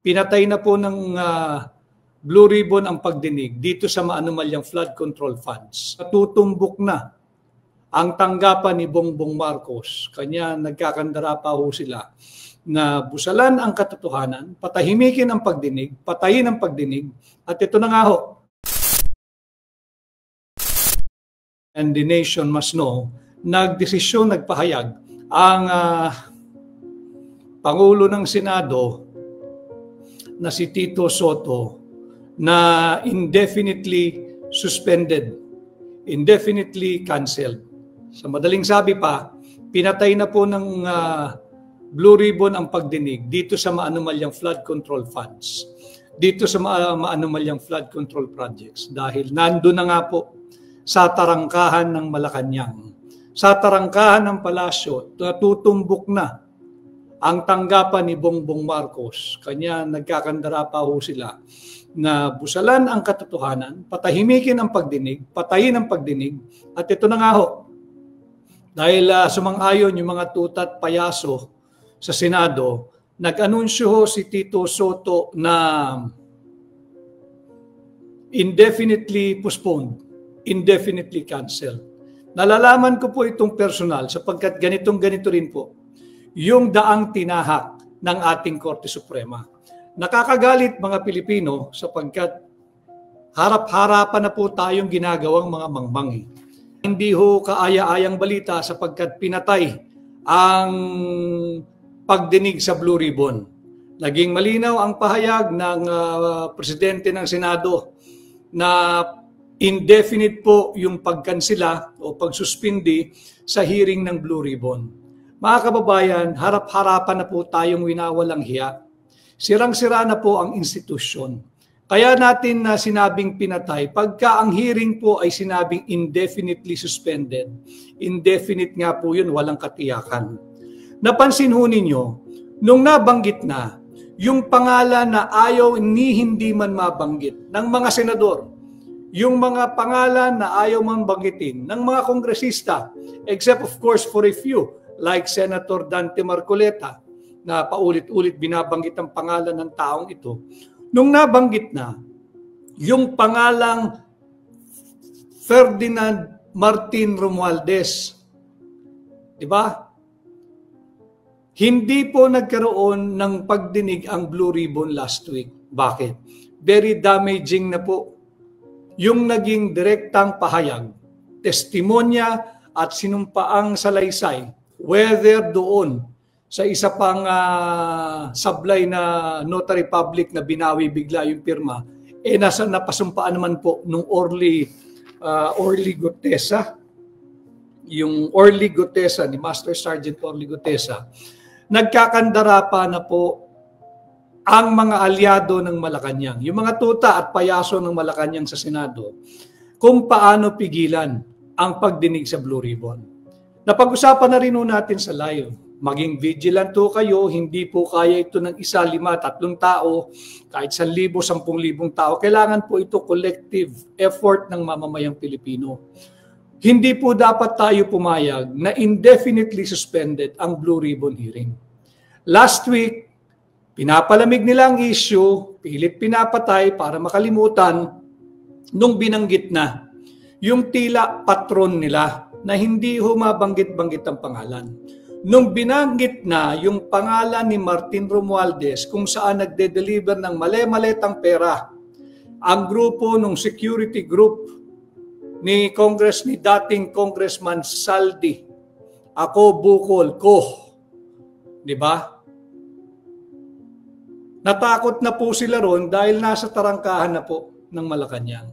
pinatay na po ng Blue Ribbon ang pagdinig dito sa maanumalyang flood control funds. Natutumbok na ang tanggapan ni Bongbong Marcos. Kanya nagkakandara pa ho sila na busalan ang katotohanan, patahimikin ang pagdinig, patayin ang pagdinig, at ito na nga ho. And the nation must know, nagdesisyon, nagpahayag ang Pangulo ng Senado na si Tito Soto na indefinitely suspended, indefinitely canceled. Sa madaling sabi pa, pinatay na po ng Blue Ribbon ang pagdinig dito sa maanumalyang flood control funds, dito sa maanumalyang flood control projects dahil nandun na nga po sa tarangkahan ng Malacanang, sa tarangkahan ng palasyo, natutumbok na ang tanggapan ni Bongbong Marcos. Kanya nagkakandara pa ho sila na busalan ang katotohanan, patahimikin ang pagdinig, patayin ang pagdinig, at ito na nga ho. Dahil sumang-ayon yung mga tutat payaso sa Senado, nag-anunsyo ho si Tito Soto na indefinitely postponed, indefinitely canceled. Nalalaman ko po itong personal sapagkat ganito rin po yung daang tinahak ng ating Korte Suprema. Nakakagalit mga Pilipino sapagkat harap-harapan na po tayong ginagawang mga mangmang. Hindi ho kaaya-ayang balita sapagkat pinatay ang pagdinig sa Blue Ribbon. Naging malinaw ang pahayag ng Presidente ng Senado na indefinite po yung pagkansela o pagsuspindi sa hearing ng Blue Ribbon. Mga kababayan, harap-harapan na po tayong winawalang hiya. Sirang-sira na po ang institusyon. Kaya natin na sinabing pinatay, pagka ang hearing po ay sinabing indefinitely suspended, indefinite nga po yun, walang katiyakan. Napansin ho ninyo, nung nabanggit na, yung pangalan na ayaw ni hindi man mabanggit ng mga senador, yung mga pangalan na ayaw man banggitin ng mga kongresista, except of course for a few, like Senator Dante Marcoleta, na paulit-ulit binabanggit ang pangalan ng taong ito. Nung nabanggit na, yung pangalang Ferdinand Martin Romualdez, di ba? Hindi po nagkaroon ng pagdinig ang Blue Ribbon last week. Bakit? Very damaging na po yung naging direktang pahayag, testimonya at sinumpaang salaysay, whether doon sa isa pang sablay na notary public na binawi bigla yung pirma, napasumpaan naman po nung Orly Gutesa, yung Orly Gutesa, ni Master Sergeant Orly Gutesa, nagkakandara pa na po ang mga alyado ng Malacanang, yung mga tuta at payaso ng Malacanang sa Senado, kung paano pigilan ang pagdinig sa Blue Ribbon. Napag-usapan na rin natin sa live. Maging vigilant po kayo, hindi po kaya ito ng 1, 5, 3 tao, kahit 1,000, 10,000 tao. Kailangan po ito collective effort ng mamamayang Pilipino. Hindi po dapat tayo pumayag na indefinitely suspended ang Blue Ribbon hearing. Last week, pinapalamig nila ang issue, pilit pinapatay para makalimutan nung binanggit na yung tila patron nila na hindi humabanggit-banggit ang pangalan. Nung binanggit na yung pangalan ni Martin Romualdez kung saan nagde-deliver ng mali-maletang pera, ang grupo ng security group ni dating Congressman Saldi, ako bukol ko, di ba? Natakot na po sila ron dahil nasa tarangkahan na po ng Malacanang.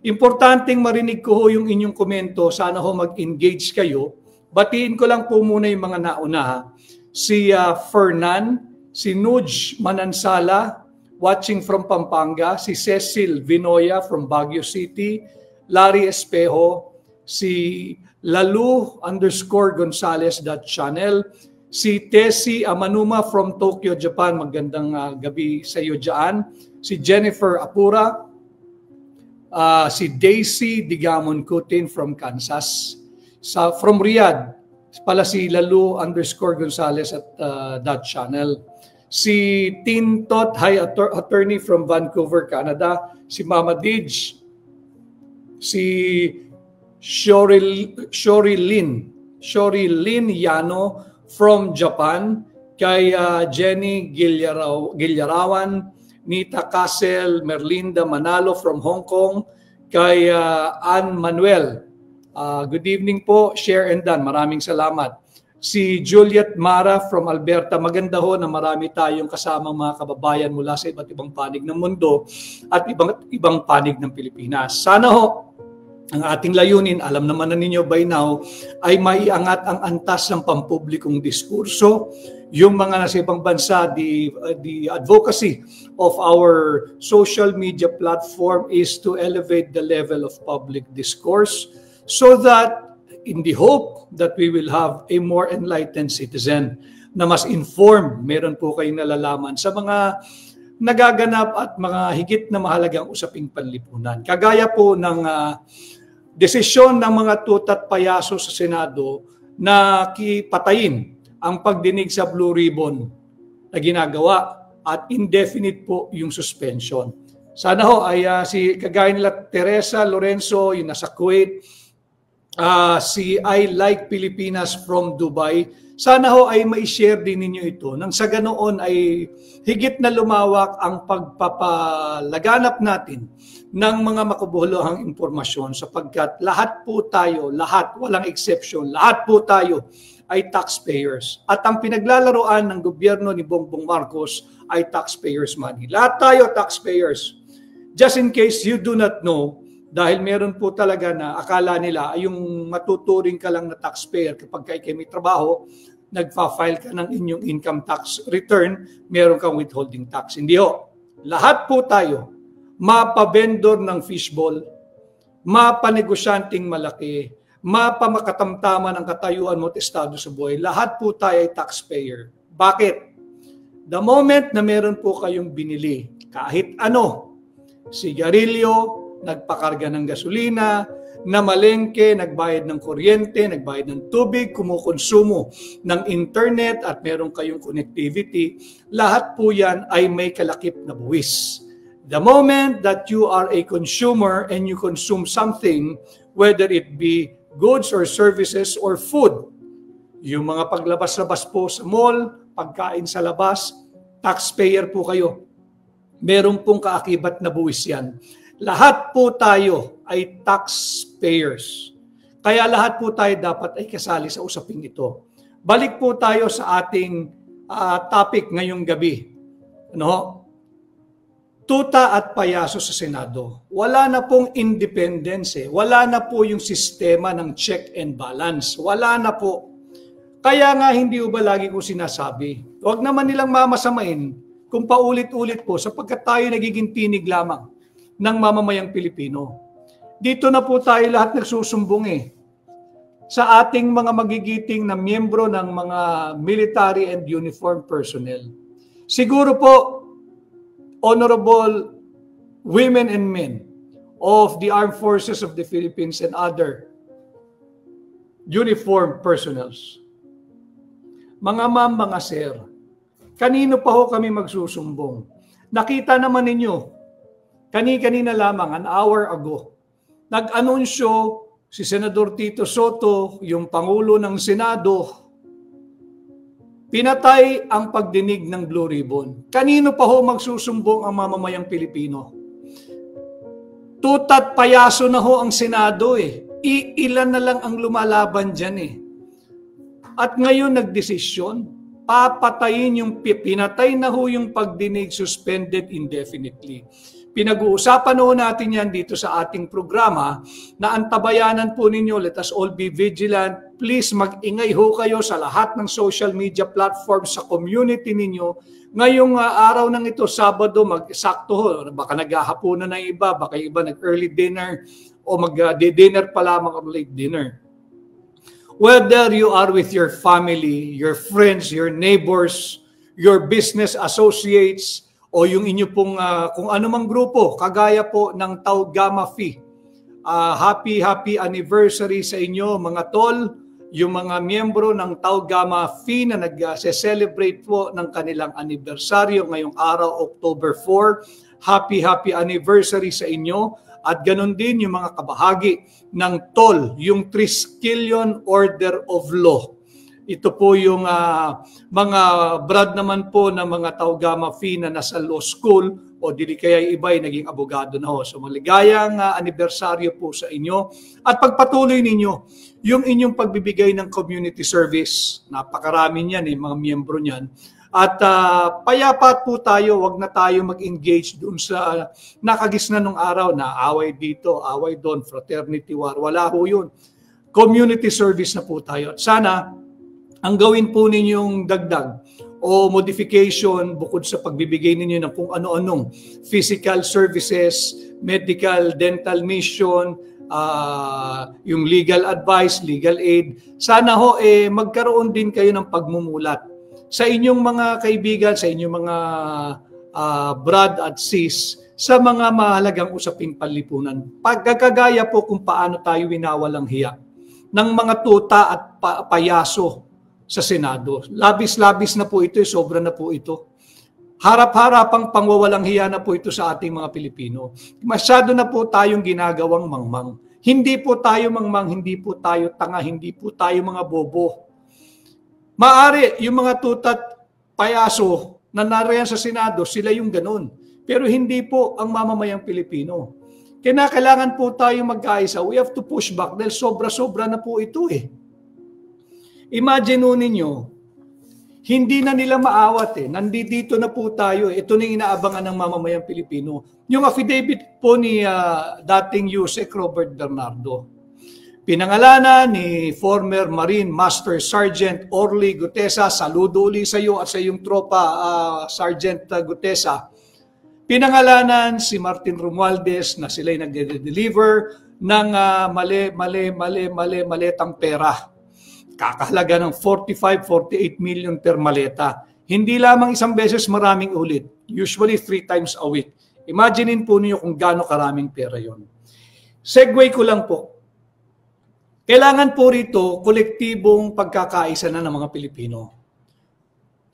Importanteng marinig ko ho yung inyong komento, sana ho mag-engage kayo. Batiin ko lang po muna yung mga nauna. Si Fernan, si Nuj Manansala, watching from Pampanga, si Cecil Vinoya from Baguio City, Larry Espejo, si Lalu_Gonzalez.channel, si Tessie Amanuma from Tokyo, Japan, magandang gabi sa iyo dyan, si Jennifer Apura, si Daisy Digamon Kutin from Kansas, from Riyadh, pala si Lalu_Gonzalez at that channel. si Tin Tot, attorney from Vancouver, Canada, si Mama Dij, si Shori Lin Yano from Japan, kay Jenny Gilyarawan, Nita Casel, Merlinda Manalo from Hong Kong, kay Ann Manuel. Good evening po, Share and Dan. Maraming salamat. Si Juliet Mara from Alberta. Maganda ho na marami tayong kasamang mga kababayan mula sa iba't ibang panig ng mundo at ibang panig ng Pilipinas. Sana ho, ang ating layunin, alam naman na ninyo by now, ay maiangat ang antas ng pampublikong diskurso, yung mga nasa ibang bansa, the advocacy of our social media platform is to elevate the level of public discourse so that in the hope that we will have a more enlightened citizen na mas informed, meron po kayong nalalaman sa mga nagaganap at mga higit na mahalagang usaping panlipunan. Kagaya po ng desisyon ng mga tutat payaso sa Senado na patayin ang pagdinig sa Blue Ribbon na ginagawa at indefinite po yung suspension. Sana ho ay si kagaya nila Teresa Lorenzo, yung nasa Kuwait, si I Like Pilipinas from Dubai, sana ho ay mai-share din ninyo ito nang sa ganoon ay higit na lumawak ang pagpapalaganap natin ng mga makabuluhang impormasyon sapagkat lahat po tayo, walang exception, lahat po tayo ay taxpayers. At ang pinaglalaroan ng gobyerno ni Bongbong Marcos ay taxpayers money. Lahat tayo taxpayers. Just in case you do not know, dahil meron po talaga na akala nila ay yung matuturing ka lang na taxpayer kapag kayo may trabaho, nagfa-file ka ng inyong income tax return, meron kang withholding tax. Hindi ho. Lahat po tayo, mapa-vendor ng fishball, mapa-negosyanteng malaki, mapamakatamtaman ang katayuan mo at estado sa buhay, lahat po tayo ay taxpayer. Bakit? The moment na meron po kayong binili, kahit ano, sigarilyo, nagpakarga ng gasolina, namalengke, nagbayad ng kuryente, nagbayad ng tubig, kumukonsumo ng internet at meron kayong connectivity, lahat po yan ay may kalakip na buwis. The moment that you are a consumer and you consume something, whether it be goods or services or food, yung mga paglabas-labas po sa mall, pagkain sa labas, taxpayer po kayo. Meron pong kaakibat na buwis yan. Lahat po tayo ay taxpayers. Kaya lahat po tayo dapat ay kasali sa usaping ito. Balik po tayo sa ating topic ngayong gabi. Tuta at payaso sa Senado. Wala na pong independence. Wala na po yung sistema ng check and balance. Wala na po. Kaya nga hindi ba lagi ko sinasabi, huwag naman nilang mamasamain kung paulit-ulit po sapagkat tayo nagiging tinig lamang ng mamamayang Pilipino. Dito na po tayo lahat nagsusumbong sa ating mga magigiting na miyembro ng mga military and uniformed personnel. Siguro po, honorable women and men of the Armed Forces of the Philippines and other uniformed personnels. Mga ma'am, mga sir, kanino pa ho kami magsusumbong? Nakita naman ninyo, kanina lamang, an hour ago, nag-anunsyo si Senador Tito Soto, yung Pangulo ng Senado, pinatay ang pagdinig ng Blue Ribbon. Kanino pa ho magsusumbong ang mamamayang Pilipino? Tutat payaso na ho ang Senado Iilan na lang ang lumalaban dyan At ngayon nagdesisyon, papatayin yung pinatay na ho yung pagdinig, suspended indefinitely. Pinag-uusapan ho natin yan dito sa ating programa na antabayanan po ninyo, let us all be vigilant. Please mag-ingay ho kayo sa lahat ng social media platforms sa community ninyo. Ngayong araw ng ito, Sabado, mag-sakto ho, baka naghahaponan na iba, baka iba nag-early dinner o mag-dinner pa lamang or late dinner. Whether you are with your family, your friends, your neighbors, your business associates, o yung inyo pong kung anumang grupo, kagaya po ng Tau Gamma Phi. Happy anniversary sa inyo mga tol. yung mga miyembro ng Tau Gamma Phi na nag-celebrate po ng kanilang anibersaryo ngayong araw, October 4. Happy anniversary sa inyo. At ganun din yung mga kabahagi ng TOL, yung Triskelion Order of Law. Ito po yung mga brad naman po ng mga Tau Gamma Phi na nasa law school o dili kaya iba ay naging abogado na ho. So maligayang anibersaryo po sa inyo. At pagpatuloy ninyo yung inyong pagbibigay ng community service. Napakarami niyan, mga miyembro niyan. At payapat po tayo, wag na tayo mag-engage doon sa nakagisna nung araw na away dito, away doon, fraternity war. Wala ho yun. Community service na po tayo. At sana, ang gawin po ninyong dagdag o modification bukod sa pagbibigay ninyo ng kung ano-anong physical services, medical, dental mission, yung legal advice, legal aid, sana ho magkaroon din kayo ng pagmumulat sa inyong mga kaibigan, sa inyong mga brad at sis, sa mga mahalagang usaping panlipunan. Pagkagaya po kung paano tayo winawalang hiya ng mga tuta at payaso sa Senado. Labis-labis na po ito, sobra na po ito. Harap-harapang pangwawalang hiya na po ito sa ating mga Pilipino. Masyado na po tayong ginagawang mangmang. Hindi po tayo mangmang, hindi po tayo tanga, hindi po tayo mga bobo. Maari, yung mga tutat payaso na nariyan sa Senado, sila yung ganun. Pero hindi po ang mamamayang Pilipino. Kailangan po tayong magkaisa. We have to push back dahil sobra-sobra na po ito Imagine ninyo, hindi na nila maawat Nandito na po tayo. Ito na yung inaabangan ng mamamayang Pilipino. Yung affidavit po ni dating Yusek Robert Bernardo. Pinangalanan ni former Marine Master Sergeant Orly Gutesa. Saludo uli sa iyo at sa iyong tropa, Sergeant Gutesa. Pinangalanan si Martin Romualdez na sila'y nag-deliver ng maletang pera. Kakahalaga ng 45-48 million per maleta. Hindi lamang isang beses, maraming ulit. Usually 3 times a week. Imaginin po niyo kung gaano karaming pera yon. Segue ko lang po. Kailangan po rito kolektibong pagkakaisa na ng mga Pilipino.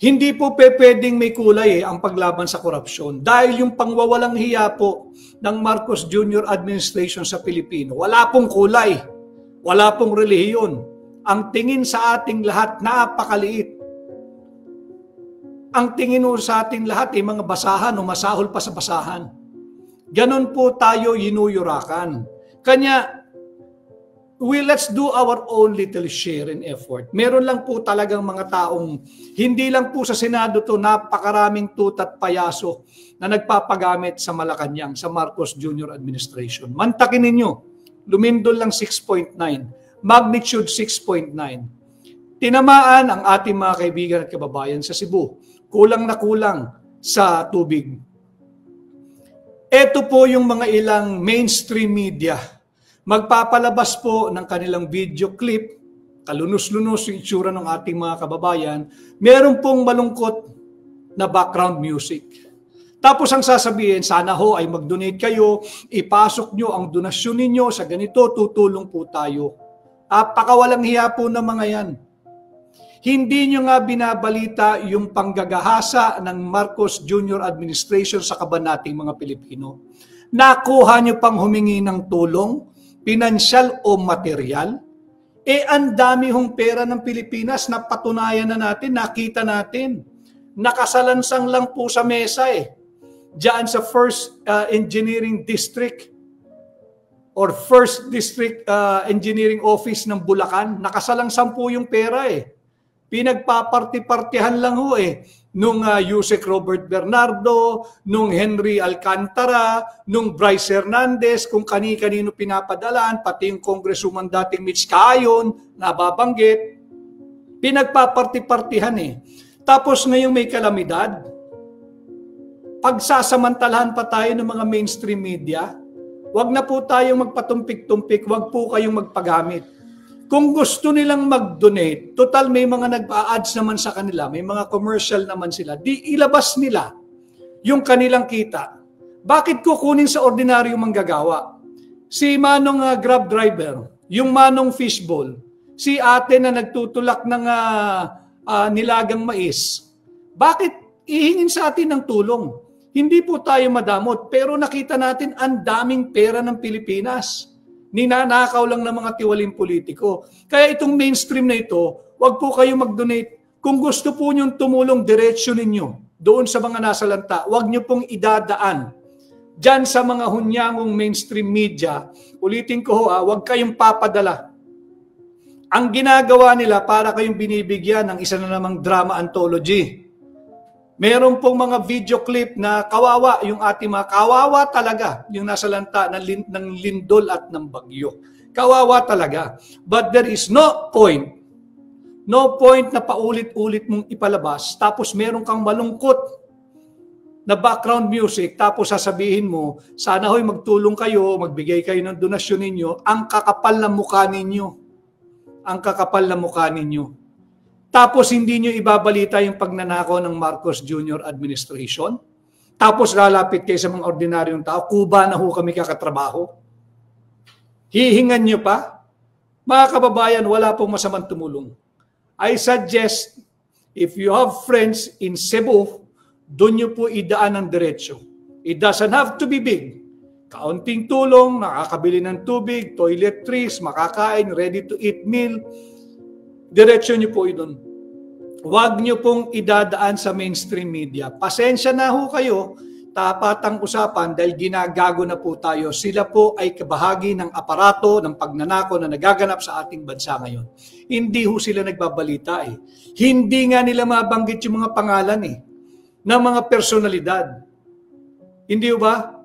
Hindi po pwedeng may kulay ang paglaban sa korupsyon. Dahil yung pangwawalang hiya po ng Marcos Jr. administration sa Pilipino, wala pong kulay, wala pong relihiyon. Ang tingin sa ating lahat, napakaliit. Ang tingin sa ating lahat ay mga basahan o masahol pa sa basahan. Ganon po tayo inuyurakan. Kanya, let's do our own little share and effort. Meron lang po talagang mga taong, hindi lang po sa Senado to, napakaraming tutat payaso na nagpapagamit sa Malacanang, sa Marcos Jr. administration. Mantakin ninyo, lumindol lang 6.9. Magnitude 6.9. Tinamaan ang ating mga kaibigan at kababayan sa Cebu. Kulang na kulang sa tubig. Ito po yung mga ilang mainstream media. Magpapalabas po ng kanilang video clip, kalunos-lunos yung itsura ng ating mga kababayan, meron pong malungkot na background music. Tapos ang sasabihin, sana ho ay mag-donate kayo, ipasok nyo ang donasyon ninyo sa ganito, tutulong po tayo. Pakawalang hiya po ng mga yan. Hindi nyo nga binabalita yung panggagahasa ng Marcos Jr. administration sa kabanating mga Pilipino. Nakuha nyo pang humingi ng tulong, pinansyal o material. Ang dami hong pera ng Pilipinas na patunayan na natin, nakita natin. Nakasalansang lang po sa mesa Diyan sa First Engineering District or First District Engineering Office ng Bulacan, nakasalangsang po yung pera Pinagpaparti-partihan lang ho nung Yusek Robert Bernardo, nung Henry Alcantara, nung Bryce Hernandez, kung kani-kanino pinapadalaan, pati yung Congresswoman dating Mitch Cayon, nababanggit. Pinagpaparti-partihan Tapos ngayong may kalamidad, pagsasamantalahan pa tayo ng mga mainstream media, wag na po tayong magpatumpik-tumpik, wag po kayong magpagamit. Kung gusto nilang mag-donate, total may mga nag-a-ads naman sa kanila, may mga commercial naman sila, di ilabas nila yung kanilang kita. Bakit kukunin sa ordinaryong manggagawa? Si Manong Grab driver, yung Manong Fishball, Si ate na nagtutulak ng nilagang mais, bakit ihingin sa atin ng tulong? Hindi po tayo madamot, pero nakita natin ang daming pera ng Pilipinas. Ninanakaw lang ng mga tiwaling politiko. Kaya itong mainstream na ito, wag po kayo mag-donate. Kung gusto po niyong tumulong, diretsyo ninyo doon sa mga nasalanta. Wag niyo pong idadaan diyan sa mga hunyangong mainstream media. Ulitin ko wag kayong papadala. Ang ginagawa nila para kayong binibigyan ng isa na namang drama anthology. Meron pong mga video clip na kawawa yung ating mga kawawa talaga yung nasalanta ng lindol at ng bagyo. Kawawa talaga. But there is no point na paulit-ulit mong ipalabas tapos meron kang malungkot na background music tapos sasabihin mo, sana hoy magtulong kayo, magbigay kayo ng donasyon ninyo, ang kakapal na mukha ninyo. Ang kakapal na mukha ninyo. Tapos hindi nyo ibabalita yung pagnanakaw ng Marcos Jr. administration. Tapos lalapit kayo sa mga ordinaryong tao, kuba na ho kami kakatrabaho. Hihingan nyo pa? Mga kababayan, wala pong masamang tumulong. I suggest, if you have friends in Cebu, doon nyo po idaan ng diretsyo. It doesn't have to be big. Kaunting tulong, nakakabili ng tubig, toiletries, makakain, ready-to-eat meal, diretsyo nyo po doon. Huwag nyo pong idadaan sa mainstream media. Pasensya na ho kayo, tapatang usapan dahil ginagago na po tayo. Sila po ay kabahagi ng aparato ng pagnanako na nagaganap sa ating bansa ngayon. Hindi ho sila nagbabalita eh. Hindi nga nila mabanggit yung mga pangalan ng mga personalidad. Hindi ba?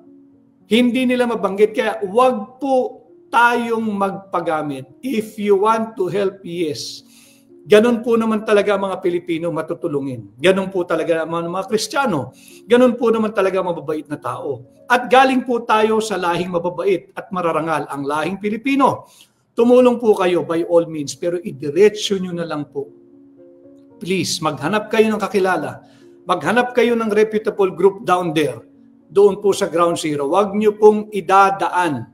Hindi nila mabanggit. Kaya huwag po tayong magpagamit. If you want to help, yes. Ganun po naman talaga mga Pilipino matutulungin. Ganun po talaga mga Kristiyano. Ganun po naman talaga mababait na tao. At galing po tayo sa lahing mababait at mararangal, ang lahing Pilipino. Tumulong po kayo by all means, pero idiretsyo nyo na lang po. Please, maghanap kayo ng kakilala. Maghanap kayo ng reputable group down there. Doon po sa ground zero. Huwag nyo pong idadaan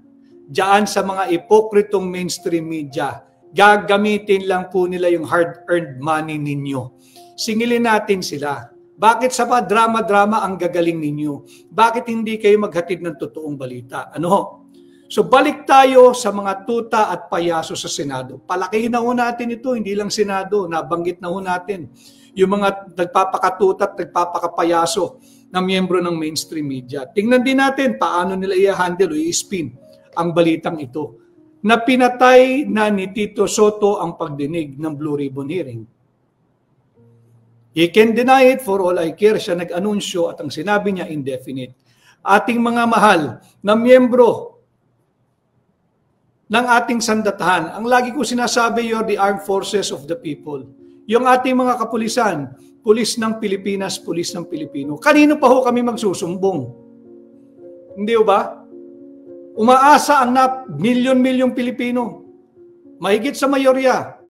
diyan sa mga ipokritong mainstream media. Gagamitin lang po nila yung hard-earned money ninyo. Singilin natin sila. Bakit sa pa drama-drama ang gagaling ninyo? Bakit hindi kayo maghatid ng totoong balita? Ano? So balik tayo sa mga tuta at payaso sa Senado. Palakihin na ho natin ito, hindi lang Senado. Nabanggit na ho natin. Yung mga nagpapakatuta at nagpapakapayaso na miyembro ng mainstream media. Tingnan din natin paano nila i-handle o i-spin ang balitang ito na pinatay na ni Tito Soto ang pagdinig ng Blue Ribbon hearing. He can deny it for all I care. Siya nag-anunsyo at ang sinabi niya indefinite. Ating mga mahal na miyembro ng ating sandatahan, ang lagi ko sinasabi, you're the armed forces of the people. Yung ating mga kapulisan, pulis ng Pilipinas, pulis ng Pilipino. Kanino pa ho kami magsusumbong? Hindi ba? Umaasa ang milyon-milyong Pilipino. Mahigit sa mayorya